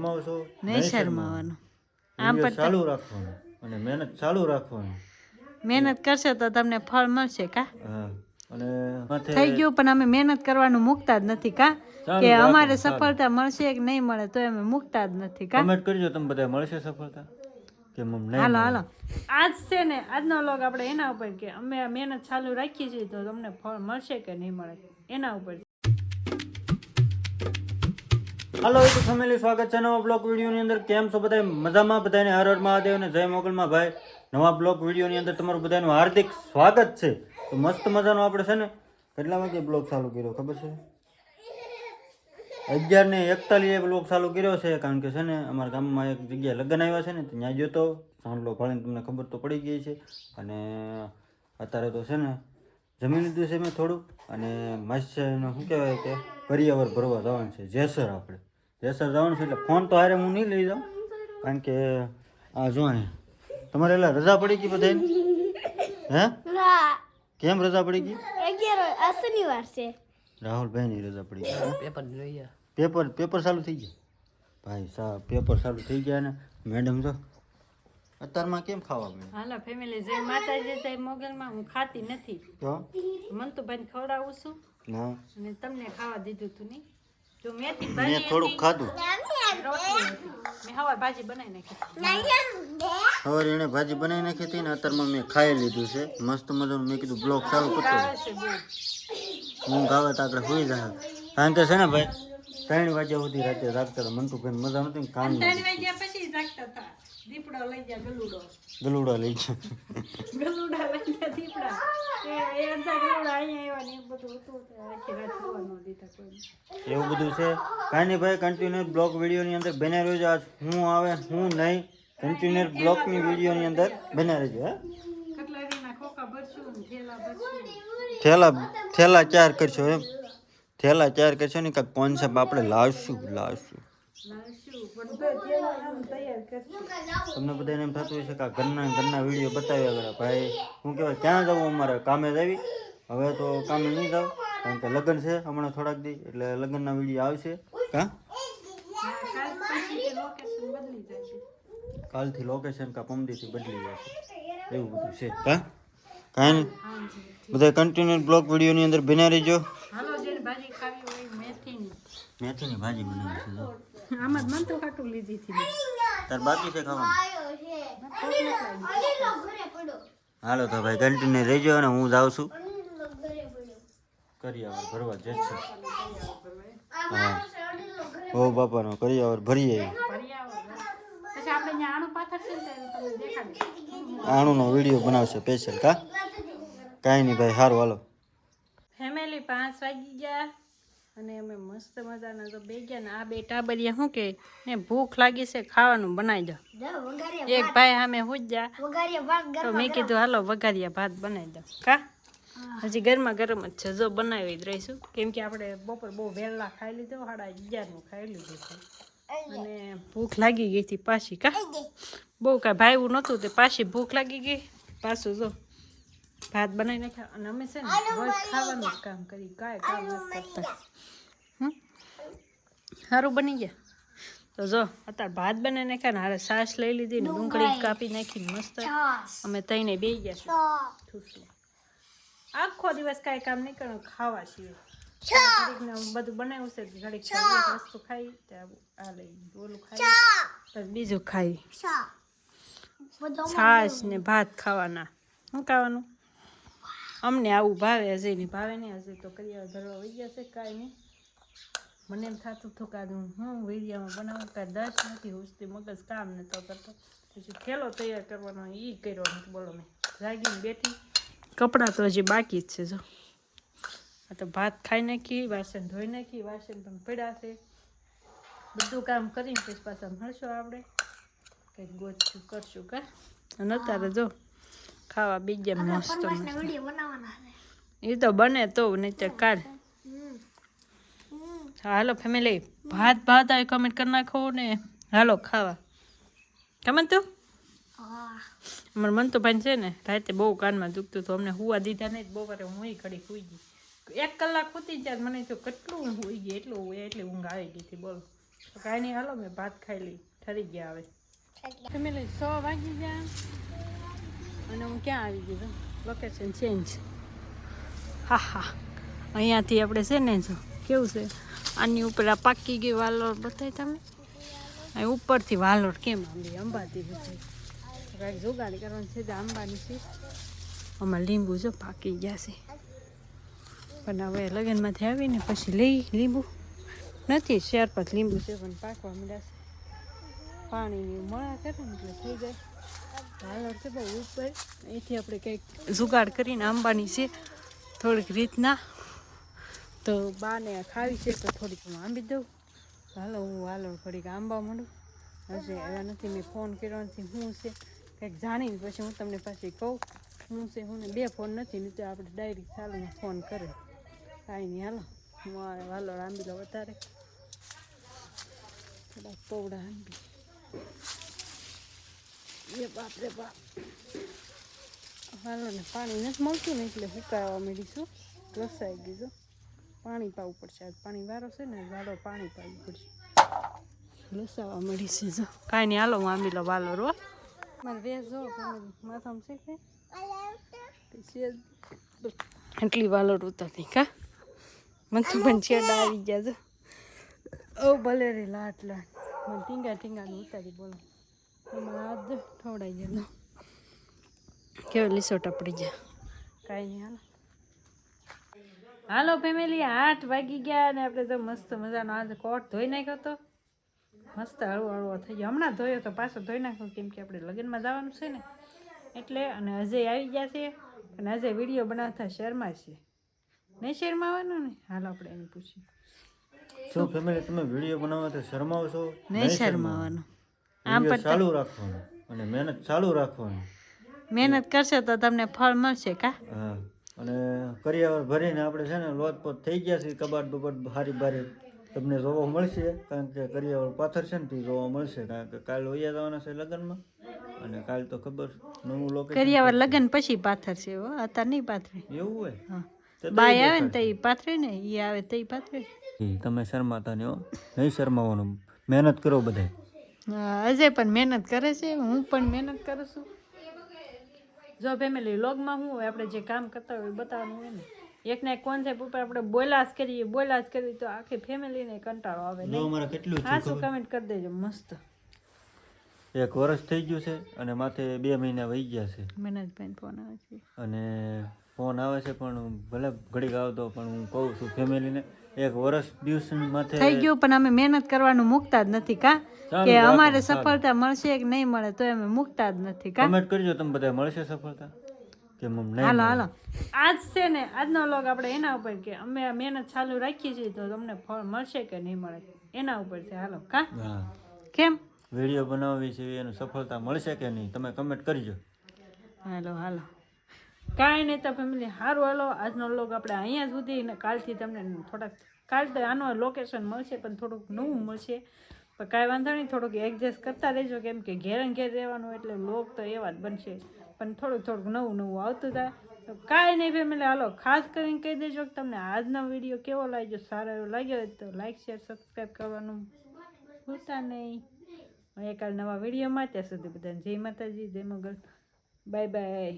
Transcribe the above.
કમાવશો નહીં શરમાવાનું. આમ વિડીયો પણ ચાલુ રાખવાનું અને મહેનત ચાલુ રાખવાની. મહેનત કરશો તો તમને ફળ મળશે કા. હા અને માથે થઈ ગયું પણ અમે મહેનત કરવાનું મૂકતા જ નથી કા ચાલુ કે રાખો, અમારે ચાલુ. સફળતા મળશે કે નહીં મળે તો અમે મૂકતા જ નથી કા. કમેન્ટ કરજો તમે બધા મળશે સફળતા કે નહીં હાલો મળે. હાલો આજ છે ને આજનો લોગ આપણે એના ઉપર કે અમે આ મહેનત ચાલુ રાખીએ છીએ તો તમને ફળ મળશે કે નહીં મળે એના ઉપર. હાલો યુટ્યુબ ફેમિલી, સ્વાગત છે નવા બ્લોગ વિડીયોની અંદર. કેમ છો બધા? મજામાં? બધાને હર હર મહાદેવ અને જય મોગલમાં ભાઈ. નવા બ્લોગ વિડીયોની અંદર તમારું બધાનું હાર્દિક સ્વાગત છે. તો મસ્ત મજાનો આપણે છે ને કેટલા વાગે બ્લોગ ચાલુ કર્યો ખબર છે? 11:41 બ્લોગ ચાલુ કર્યો છે. કારણ કે છે ને અમારા ગામમાં એક જગ્યાએ લગ્ન આવ્યા છે ને ત્યાં ગયો તો સાંડલો ભાળીને તમને ખબર તો પડી ગઈ છે. અને અત્યારે તો છે ને જમી લીધું છે મેં થોડું. અને માસ્યનું શું કહેવાય કે કરિયાવર ભરવા જવાનું છે જેસર. આપણે જેસર જવાનું છે એટલે ફોન તો હારે હું નહીં લઈ જાઉં કારણ કે આ જો ને તમારે એટલે રજા પડી ગઈ બધાને? હે કેમ રજા પડી ગઈ? શનિવાર છે. રાહુલભાઈની રજા પડી ગઈ. પેપર ચાલુ થઈ ગયા ભાઈ સાહેબ, પેપર ચાલુ થઈ ગયા ને મેડમ જો અત્યારમાં કેમ ખાવા મળે? હાલો ફેમિલી, જય માતાજી, જય મોગલમાં. હું ખાતી નથી તો મંતુભાઈને ખવડાવું છું ના અને તમને ખાવા દીધું તું નહીં. જો મેથી મેં ભાજી થોડુંક ખાધું. રોટલી હતી. મેં હવાર ભાજી બનાવી નાખી. હવે એને ભાજી બનાવી નાખી હતી ને અત્યારમાં મેં ખાઈ લીધું છે મસ્ત મજાનું. મેં કીધું બ્લોગ ચાલુ કરતો આવે છે બહુ. ઊંઘ આવે તો આપણે સુઈ જાય. કારણ કે છે ને ભાઈ 3 વાગ્યા સુધી રાતે જાગતા હતા. મંટુભાઈ મજા નથી ને કામ ત્રણ વાગ્યા પછી જાગતા હતા. દીપડો લઈ ગયા ગલુડા લઈ ગયો. ગલુડા લઈ ગયા દીપડા. એ અડધા ગલુડા અહીંયા આવ્યા ને એ બધું હતું તે આખી રાત સુવા ન દીધા કોઈ. એવું બધું છે. કાંઈ નહીં ભાઈ, કન્ટિન્યુઅસ બ્લોગ વિડીયોની અંદર બન્યા રહેજો. આજ હું આવે હું નહીં કન્ટિન્યુઅસ બ્લોગની વિડીયોની અંદર બન્યા રહેજો. હે કટલેરીના ખોખા ભરશું ને થેલા ભરશું. થેલા 4 કરશો એમ? થેલા 4 કરશો ને કાંઈક કોન્સેપ્ટ આપણે લાવશું. લાવશું પણ તો થેલા આમ તૈયાર કરશું. તમને બધાને એમ થતું હોય છે કે આ ઘરના વિડીયો બતાવ્યા કરે ભાઈ શું કહેવાય ક્યાં જવું અમારે? કામે જ આવી. હવે તો કામે નહીં જાવ કારણ કે લગ્ન છે હમણાં થોડાક દી એટલે લગ્નના વિડીયો આવશે. કાં કાલ પછી લોકેશન બદલી જશે. કાલથી લોકેશન કાં પમદીથી બદલી જશે એવું બધું છે. કાંઈ નહીં બધા કન્ટિન્યુ બ્લોગ વિડીયોની અંદર બન્યા રહેજો. હાલો જેને ભાજી ખાવી હોય મેથીની. મેથીની ભાજી બનાવી છે જો. આમાં જ મન તો ખાટું લીધી હતી. તાર બાકી છે ખાવાનું? હાલો તો ભાઈ કન્ટિન્યુ રહેજો અને હું જાઉં છું કરિયાવર ભરવા જ છે. હા ઓ બાપાનો કરિયાવર ભરીએ. પછી આપણે ત્યાં આણું પાથર છે ને તમને દેખાડીશ. આણુંનો વિડીયો બનાવશે સ્પેશિયલ. કાંઈ નહીં ભાઈ, સારું હાલો. ફેમિલી 5 વાગી ગયા અને અમે મસ્ત મજાના તો બે ગયા ને આ બે ટાબરિયા શું કે ને ભૂખ લાગી છે ખાવાનું બનાવી દો. એક ભાઈ સામે હુજ જા તો મેં કીધું હાલો વઘારિયા ભાત બનાવી દો. કા હજી ગરમા ગરમ જ છે જો બનાવી જ રહીશું કેમ કે આપણે બપોર બહુ વહેલા ખાઈ લીધો 11:30 ખાઈ લીધું છે અને ભૂખ લાગી ગઈ હતી પાછી. કા બહુ કાંઈ ભાઈવું નહોતું તે પાછી ભૂખ લાગી ગઈ. પાછું જો ભાત બનાવી નાખ્યા અને અમે છે ને રોજ ખાવાનું જ કામ કરી કાંઈ કામ નથી કરતા. સારું બની ગયા તો જો અત્યારે ભાત બનાવી નાખ્યા ને હારે છાશ લઈ લીધી ને ડુંગળી કાપી નાખીને મસ્ત અમે તઈને બે ગયા છે. આખો દિવસ કાંઈ કામ નહીં કરવાનું ખાવા સિવાય. ઘડીકને બધું બનાવ્યું છે ઘડીક એક વસ્તુ ખાઈ આ લઈ ઓલું ખાઈ પછી બીજું ખાઈ છાશ ને ભાત ખાવાના. શું ખાવાનું? અમને આવું ભાવે. હજી નહીં ભાવે નહીં. હજી તો કરિયાવર ભરવા વહી ગયા છે. કાંઈ નહીં. મને એમ થતું હતું કે હું વિડીયોમાં બનાવું કાંઈ દસ નથી હુસતી મગજ કામ નતો કરતો. પછી થેલો તૈયાર કરવાનો એ કર્યો નથી. બોલો મેં જાગીને બેઠી. કપડાં તો હજી બાકી જ છે જો. આ તો ભાત ખાઈ નાખી, વાસણ ધોઈ નાખી, વાસણ પણ પડ્યા છે. બધું કામ કરીને પછી પાછા મળશું આપણે કંઈક ગોતશું કરશું. કા અને અત્યારે જો ખાવા બીજે મસ્ત એ તો બને તો નહીં તો કાઢ. હાલો ફેમિલી, ભાત આવે કમેન્ટ કરી નાખો ને હાલો ખાવા. કમેન્ટ તો અમારે મન તો ભાઈ છે ને રાતે બહુ કાનમાં દુખતું હતું. અમને હુવા દીધા નહીં બપોરે હું ઘડી સુઈ ગઈ. 1 કલાક હોતી ત્યારે મને તો કેટલું ઊંઘ હોઈ ગઈ એટલી ઊંઘ આવી ગઈ હતી બોલો. તો કાંઈ નહીં, હાલો મેં ભાત ખાઈ લઈ, ઠરી ગયા હવે. ફેમિલી 100 વાગી ગયા અને હું ક્યાં આવી ગઈ છું, લોકેશન ચેન્જ. હા હા, અહીંયાથી આપણે છે ને જો કેવું છે, આની ઉપર આ પાકી ગઈ વાલોર બતાવી તમે, અહીં ઉપરથી વાલોર કેમ આંબી અંબાતી બતાવી, કાંઈક જુગાડ કરવાનું છે તે આંબાની છે. આમાં લીંબુ જો પાકી ગયા છે, પણ હવે લગ્નમાંથી આવીને પછી લઈ લીંબુ નથી, શેર પર લીંબુ છે પણ પાકવા મળ્યા છે. પાણીની મળા કરે ને એટલે થઈ જાય. વાલોર છે બહુ ઉપર, અહીંથી આપણે કંઈક જુગાડ કરીને આંબાની છે થોડીક રીતના, તો બાને ખાવી છે તો થોડીક હું આંબી દઉં. હાલો હું વાલોર થોડીક આંબા માંડું. હશે એવા નથી, મેં ફોન કર્યો નથી, શું છે કંઈક જાણીને પછી હું તમને પાછી કહું શું છે. હું 2 ફોન નથી, નહીં તો આપણે ડાયરેક્ટ ચાલુમાં ફોન કરે. કાંઈ નહીં, હાલો હું વાલોર આંબી લો વધારે, થોડાક પૌડા આંબી. એ બાપ રે બાપ, વાલોરને પાણી નથી મળતું ને એટલે સુકાવા માંડીશું, લસાઈ ગયું. પાણી પાવું પડશે, આજ પાણી વારો છે ને, વાલો પાણી પાવું પડશે, લસાવા મળી છે. જો કાંઈ નહીં, હાલો હું આંબી લો વાલોર. હો મારે વેસ જો માથામાં છે કે એટલી વાલોર ઉતરતી કા, મને તો પણ છેડા આવી ગયા છે. ઓ ભલે રે લાટ લાટ, મને ટીંગાને ઉતારી બોલો, એમાં હાથ ઠવડાઈ ગયો, કેવા લીસોટા પડી ગયા. કાંઈ નહીં, હાલો ફેમિલી 8 વાગી ગયા અને આપણે તો મસ્ત મજાનો આજે કોટ ધોઈ નાખ્યો હતો, મસ્ત હળવો થઈ ગયો. હમણાં ધોયો તો પાછો ધોઈ નાખ્યો, કેમ કે આપણે લગ્નમાં જવાનું છે ને એટલે. અને અજય આવી ગયા છે અને અજય વિડીયો બનાવતા શહેરમાં છે, નહીં શહેરમાં આવવાનું ને? હાલો આપણે એને પૂછીએ. શું ફેમિલી તમે વિડીયો બનાવવા તો શરમાવો છો? નહીં શહેરમાં આમ પણ ચાલુ રાખવાનું અને મહેનત ચાલુ રાખવાની. મહેનત કરશે તો તમને ફળ મળશે કા. હા, અને કરિયાવર ભરીને આપણે છે ને લોટપોટ થઈ ગયા છે, કબાટ બબાટ હારી બારી તમને જોવા મળશે, કારણ કે કરિયાવર પાથર છે ને તે જોવા મળશે, કારણ કે કાલ વૈયા જવાના છે લગ્નમાં, અને કાલ તો ખબર નવું લોકેશન. કરિયાવર લગ્ન પછી પાથર છે, અત્યારે નહીં પાથરે. એવું હોય? હા, બાય આવે ને તો એ પાથરે ને, એ આવે તો એ પાથરે. તમે શરમાતા નહીં હો, નહીં શરમાવાનું, મહેનત કરો બધા. અજય પણ મહેનત કરે છે, હું પણ મહેનત કરું છું. જો ફેમિલી વ્લોગમાં શું હોય, આપણે જે કામ કરતા હોય એ બતાવવાનું હોય ને. એક ને એક કોન્સેપ્ટ ઉપર આપણે બોલા જ કરીએ તો આખી ફેમિલીને કંટાળો આવે. જો અમારે કેટલું હા, શું કમેન્ટ કરી દેજો મસ્ત. 1 વર્ષ થઈ ગયું છે અને માથે 2 મહિના વહી ગયા છે. મહેનતભાઈ ફોન આવે છે અને ફોન આવે છે પણ ભલે ઘડીક આવતો, પણ હું કહું છું ફેમિલીને 1 વર્ષ દિવસ માથે થઈ ગયું, પણ અમે મહેનત કરવાનું મૂકતા જ નથી કા, કે અમારે સફળતા મળશે કે નહીં મળે તો અમે મૂકતા જ નથી કા. કમેન્ટ કરજો તમે બધા, મળશે સફળતા કે નહીં? હાલો હાલો, આજ છે ને આજનો વ્લોગ આપણે એના ઉપર કે અમે મહેનત ચાલુ રાખીએ છીએ તો તમને ફળ મળશે કે નહીં મળે એના ઉપર છે. હાલો કા, હા, કેમ વિડીયો બનાવવી છે એનું સફળતા મળશે કે નહીં તમે કમેન્ટ કરજો. હાલો હાલો, કાંઈ નહીં તો ફેમિલી સારું. હાલો આજનો વ્લોગ આપણે અહીંયા સુધી, ને કાલથી તમને થોડાક, કાલ તો આનો લોકેશન મળશે પણ થોડુંક નવું મળશે, પણ કાંઈ વાંધો નહીં, થોડુંક એડજસ્ટ કરતા રહેજો, કેમ કે ઘેર રહેવાનું એટલે વ્લોગ તો એવા જ બનશે, પણ થોડુંક નવું આવતું થાય. તો કાંઈ નહીં ફેમિલી, હાલો ખાસ કરીને કહી દેજો કે તમને આજનો વિડીયો કેવો લાગ્યો, સારો એવો લાગ્યો હોય તો લાઈક શેર સબસ્ક્રાઈબ કરવાનું ભૂલતા નહીં. એક નવા વિડીયોમાં, ત્યાં સુધી બધાને જય માતાજી, જય મંગલ, બાય બાય.